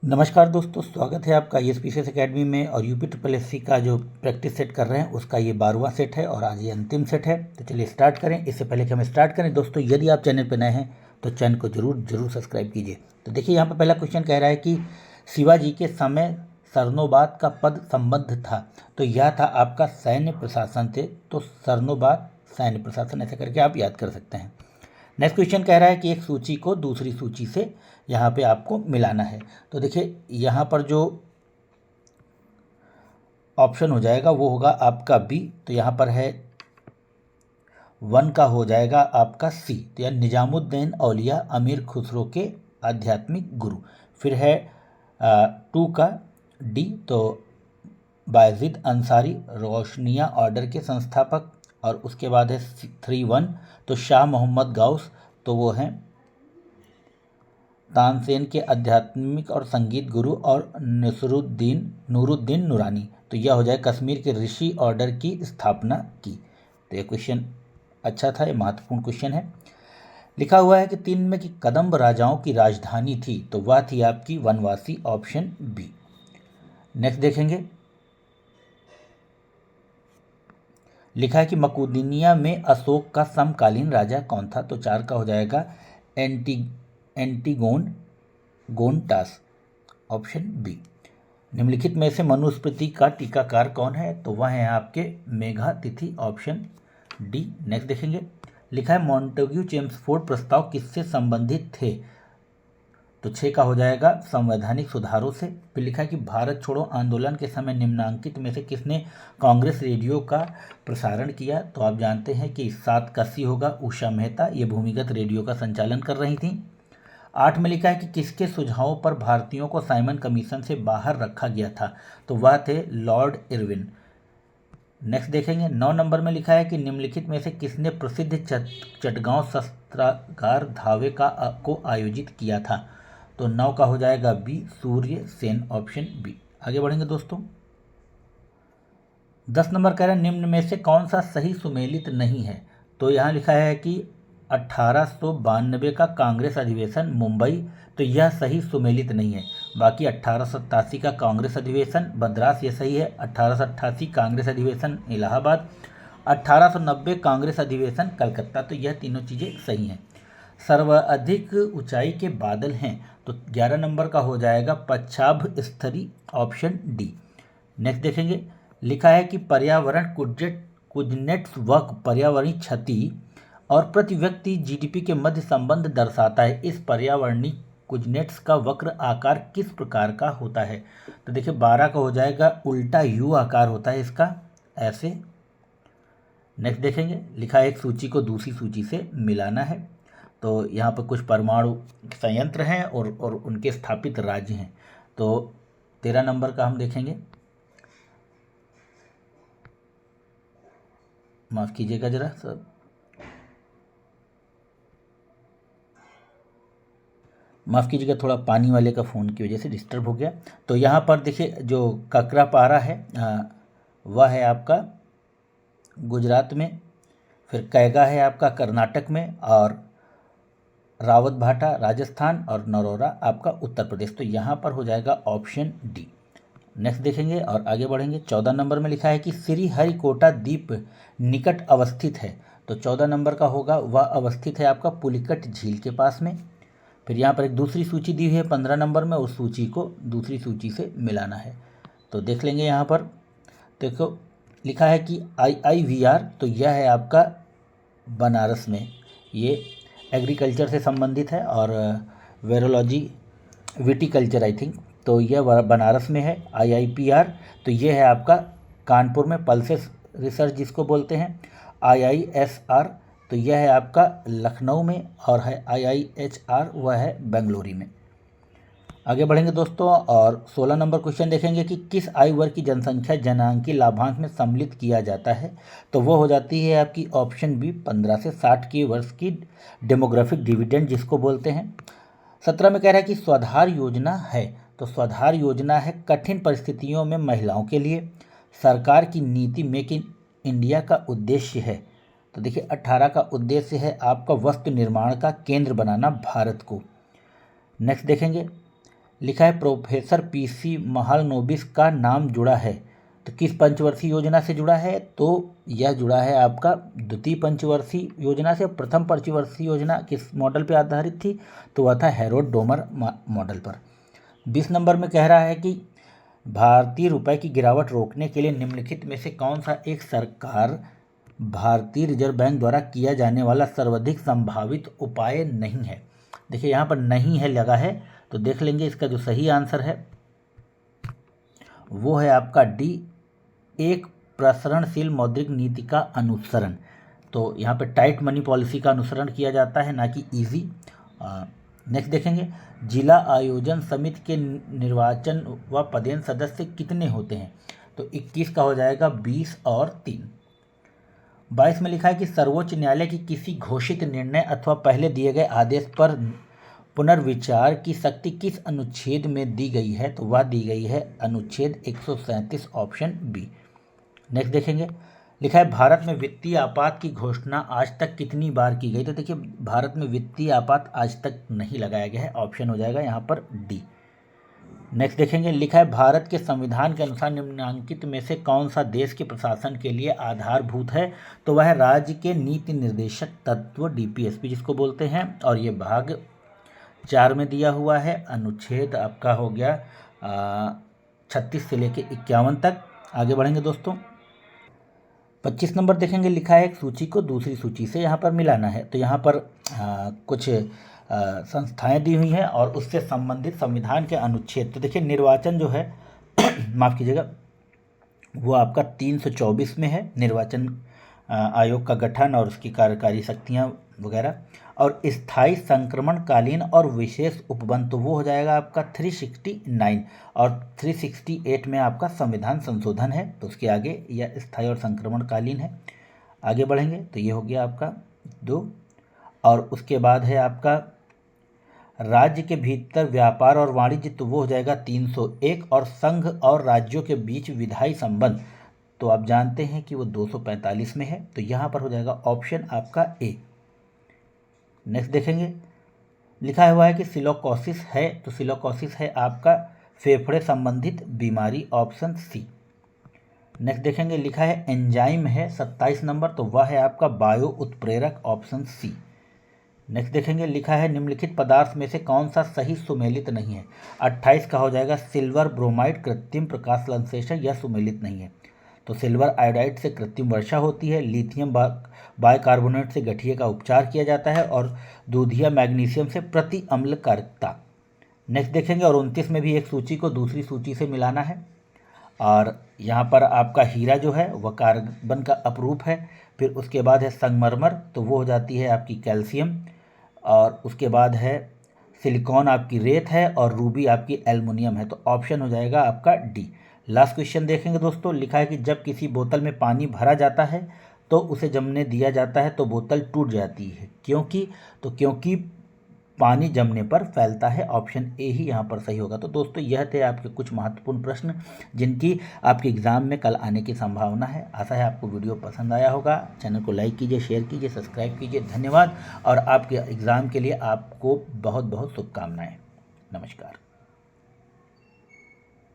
नमस्कार दोस्तों, स्वागत है आपका ISPCS एकेडमी में। और यूपी ट्रिपल एससी का जो प्रैक्टिस सेट कर रहे हैं उसका ये 12वां सेट है और आज ये अंतिम सेट है। तो चलिए स्टार्ट करें। इससे पहले कि हम स्टार्ट करें दोस्तों, यदि आप चैनल पर नए हैं तो चैनल को जरूर सब्सक्राइब कीजिए। तो देखिए यहाँ पर पहला क्वेश्चन कह रहा है कि शिवाजी के समय सरनोबात का पद संबद्ध था, तो यह था आपका सैन्य प्रशासन से। तो सरनोबात सैन्य प्रशासन, ऐसा करके आप याद कर सकते हैं। नेक्स्ट क्वेश्चन कह रहा है कि एक सूची को दूसरी सूची से यहाँ पे आपको मिलाना है। तो देखिए यहाँ पर जो ऑप्शन हो जाएगा वो होगा आपका बी। तो यहाँ पर है 1 का हो जाएगा आपका सी, तो यह निजामुद्दीन औलिया अमीर खुसरो के आध्यात्मिक गुरु। फिर है 2 का डी, तो बायजीद अंसारी रोशनिया ऑर्डर के संस्थापक। और उसके बाद है 3-1, तो शाह मोहम्मद गौस, तो वो हैं तानसेन के आध्यात्मिक और संगीत गुरु। और नूरुद्दीन नूरानी, तो यह हो जाए कश्मीर के ऋषि ऑर्डर की स्थापना की। तो यह क्वेश्चन अच्छा था, ये महत्वपूर्ण क्वेश्चन है। लिखा हुआ है कि 3 में कि कदम्ब राजाओं की राजधानी थी, तो वह थी आपकी वनवासी, ऑप्शन बी। नेक्स्ट देखेंगे, लिखा है कि मकुदुनिया में अशोक का समकालीन राजा कौन था। तो 4 का हो जाएगा एंटीगोनटास, ऑप्शन बी। निम्नलिखित में से मनुस्मृति का टीकाकार कौन है। तो वह है आपके मेघातिथि, ऑप्शन डी। नेक्स्ट देखेंगे, लिखा है मॉन्टेग्यू चेम्सफोर्ड प्रस्ताव किससे संबंधित थे। तो 6 का हो जाएगा संवैधानिक सुधारों से। फिर लिखा है कि भारत छोड़ो आंदोलन के समय निम्नांकित में से किसने कांग्रेस रेडियो का प्रसारण किया। तो आप जानते हैं कि 7 का सी होगा उषा मेहता, ये भूमिगत रेडियो का संचालन कर रही थी। 8 में लिखा है कि किसके सुझावों पर भारतीयों को साइमन कमीशन से बाहर रखा गया था। तो वह थे लॉर्ड इरविन। नेक्स्ट देखेंगे, 9 नंबर में लिखा है कि निम्नलिखित में से किसने प्रसिद्ध चटगांव शस्त्रागार धावे को आयोजित किया था। तो 9 का हो जाएगा B, Surya Sen, option B. आगे बढ़ेंगे दोस्तों, 10 नंबर कह रहे हैं निम्न में से कौन सा सही सुमेलित नहीं है। तो यहाँ लिखा है कि 1892 का कांग्रेस अधिवेशन मुंबई, तो यह सही सुमेलित नहीं है। बाकी 1887 का कांग्रेस अधिवेशन मद्रास, ये सही है। 1888 कांग्रेस अधिवेशन इलाहाबाद, 1890 कांग्रेस अधिवेशन कलकत्ता, तो यह तीनों चीज़ें सही हैं। सर्वाधिक ऊंचाई के बादल हैं, तो 11 नंबर का हो जाएगा पच्छाब स्तरी, ऑप्शन डी। नेक्स्ट देखेंगे, लिखा है कि पर्यावरण कुजनेट्स वक्र पर्यावरणीय क्षति और प्रति व्यक्ति जीडीपी के मध्य संबंध दर्शाता है। इस पर्यावरणीय कुजनेट्स का वक्र आकार किस प्रकार का होता है। तो देखिए 12 का हो जाएगा उल्टा यू आकार होता है इसका, ऐसे। नेक्स्ट देखेंगे, लिखा है एक सूची को दूसरी सूची से मिलाना है। तो यहाँ पर कुछ परमाणु संयंत्र हैं और उनके स्थापित राज्य हैं। तो 13 नंबर का हम देखेंगे, माफ़ कीजिएगा जरा सब, माफ़ कीजिएगा थोड़ा पानी वाले का फ़ोन की वजह से डिस्टर्ब हो गया। तो यहाँ पर देखिए जो ककरापारा है वह है आपका गुजरात में। फिर कैगा है आपका कर्नाटक में, और रावत भाटा राजस्थान, और नरोरा आपका उत्तर प्रदेश। तो यहाँ पर हो जाएगा ऑप्शन डी। नेक्स्ट देखेंगे और आगे बढ़ेंगे, 14 नंबर में लिखा है कि श्री हरिकोटा द्वीप निकट अवस्थित है। तो 14 नंबर का होगा वह अवस्थित है आपका पुलिकट झील के पास में। फिर यहाँ पर एक दूसरी सूची दी हुई है 15 नंबर में, उस सूची को दूसरी सूची से मिलाना है। तो देख लेंगे, यहाँ पर देखो लिखा है कि IIVR, तो यह है आपका बनारस में, ये एग्रीकल्चर से संबंधित है। और वेरोलॉजी विटिकल्चर आई थिंक, तो यह बनारस में है। IIPR, तो ये है आपका कानपुर में, पल्सेस रिसर्च जिसको बोलते हैं। IISR, तो यह है आपका लखनऊ में, और है IIHR, वह है बेंगलुरु में। आगे बढ़ेंगे दोस्तों और 16 नंबर क्वेश्चन देखेंगे कि किस आयु वर्ग की जनसंख्या जनांकी लाभांश में सम्मिलित किया जाता है। तो वो हो जाती है आपकी ऑप्शन बी, 15 से 60 की वर्ष की डेमोग्राफिक डिविडेंड जिसको बोलते हैं। 17 में कह रहा है कि स्वाधार योजना है। तो स्वाधार योजना है कठिन परिस्थितियों में महिलाओं के लिए। सरकार की नीति मेक इन इंडिया का उद्देश्य है। तो देखिए 18 का उद्देश्य है आपका वस्तु निर्माण का केंद्र बनाना भारत को। नेक्स्ट देखेंगे, लिखा है प्रोफेसर पीसी महालनोबिस का नाम जुड़ा है, तो किस पंचवर्षीय योजना से जुड़ा है? तो यह जुड़ा है आपका द्वितीय पंचवर्षीय योजना से। प्रथम पंचवर्षीय योजना किस मॉडल पर आधारित थी? तो वह था हेरोड डोमर मॉडल पर। 20 नंबर में कह रहा है कि भारतीय रुपए की गिरावट रोकने के लिए निम्नलिखित में से कौन सा एक सरकार भारतीय रिजर्व बैंक द्वारा किया जाने वाला सर्वाधिक संभावित उपाय नहीं है? देखिए यहाँ पर नहीं है लगा है, तो देख लेंगे इसका जो सही आंसर है वो है आपका डी, एक प्रसरणशील मौद्रिक नीति का अनुसरण। तो यहाँ पे टाइट मनी पॉलिसी का अनुसरण किया जाता है, ना कि इजी। नेक्स्ट देखेंगे, जिला आयोजन समिति के निर्वाचन व पदेन सदस्य कितने होते हैं? तो 21 का हो जाएगा 20 और 3। 22 में लिखा है कि सर्वोच्च न्यायालय की किसी घोषित निर्णय अथवा पहले दिए गए आदेश पर पुनर्विचार की शक्ति किस अनुच्छेद में दी गई है? तो वह दी गई है अनुच्छेद 137 ऑप्शन बी। नेक्स्ट देखेंगे, लिखा है भारत में वित्तीय आपात की घोषणा आज तक कितनी बार की गई? तो देखिए भारत में वित्तीय आपात आज तक नहीं लगाया गया है, ऑप्शन हो जाएगा यहाँ पर डी। नेक्स्ट देखेंगे, लिखा है भारत के संविधान के अनुसार निम्नलिखित में से कौन सा देश के प्रशासन के लिए आधारभूत है? तो वह राज्य के नीति निर्देशक तत्व डीपीएसपी जिसको बोलते हैं, और ये भाग 4 में दिया हुआ है। अनुच्छेद आपका हो गया 36 से लेके 51 तक। आगे बढ़ेंगे दोस्तों, 25 नंबर देखेंगे, लिखा है एक सूची को दूसरी सूची से यहाँ पर मिलाना है। तो यहाँ पर कुछ संस्थाएं दी हुई हैं और उससे संबंधित संविधान के अनुच्छेद। तो देखिए निर्वाचन जो है माफ़ कीजिएगा, वो आपका 324 में है, निर्वाचन आयोग का गठन और उसकी कार्यकारी शक्तियाँ वगैरह। और स्थायी संक्रमणकालीन और विशेष उपबंध, तो वो हो जाएगा आपका 369, और 368 में आपका संविधान संशोधन है, तो उसके आगे यह स्थायी और संक्रमणकालीन है। आगे बढ़ेंगे तो ये हो गया आपका 2, और उसके बाद है आपका राज्य के भीतर व्यापार और वाणिज्य, तो वो हो जाएगा 301, और संघ और राज्यों के बीच विधायी संबंध, तो आप जानते हैं कि वो 245 में है, तो यहाँ पर हो जाएगा ऑप्शन आपका ए। नेक्स्ट देखेंगे, लिखा हुआ है कि सिलोकोसिस है, तो सिलोकोसिस है आपका फेफड़े संबंधित बीमारी, ऑप्शन सी। नेक्स्ट देखेंगे, लिखा है एंजाइम है 27 नंबर, तो वह है आपका बायो उत्प्रेरक, ऑप्शन सी। नेक्स्ट देखेंगे, लिखा है निम्नलिखित पदार्थ में से कौन सा सही सुमेलित नहीं है? 28 का हो जाएगा सिल्वर ब्रोमाइड कृत्रिम प्रकाश संश्लेषण, यह सुमेलित नहीं है। तो सिल्वर आयोडाइड से कृत्रिम वर्षा होती है, लिथियम बाइकार्बोनेट से गठिया का उपचार किया जाता है, और दूधिया मैग्नीशियम से प्रति अम्लकारिता। नेक्स्ट देखेंगे, और 29 में भी एक सूची को दूसरी सूची से मिलाना है, और यहाँ पर आपका हीरा जो है वह कार्बन का अपरूप है। फिर उसके बाद है संगमरमर, तो वो हो जाती है आपकी कैल्शियम, और उसके बाद है सिलिकॉन आपकी रेत है, और रूबी आपकी एल्युमिनियम है, तो ऑप्शन हो जाएगा आपका डी। लास्ट क्वेश्चन देखेंगे दोस्तों, लिखा है कि जब किसी बोतल में पानी भरा जाता है तो उसे जमने दिया जाता है तो बोतल टूट जाती है, क्योंकि पानी जमने पर फैलता है, ऑप्शन ए ही यहाँ पर सही होगा। तो दोस्तों यह थे आपके कुछ महत्वपूर्ण प्रश्न जिनकी आपके एग्ज़ाम में कल आने की संभावना है। आशा है आपको वीडियो पसंद आया होगा। चैनल को लाइक कीजिए, शेयर कीजिए, सब्सक्राइब कीजिए। धन्यवाद, और आपके एग्ज़ाम के लिए आपको बहुत बहुत शुभकामनाएँ। नमस्कार।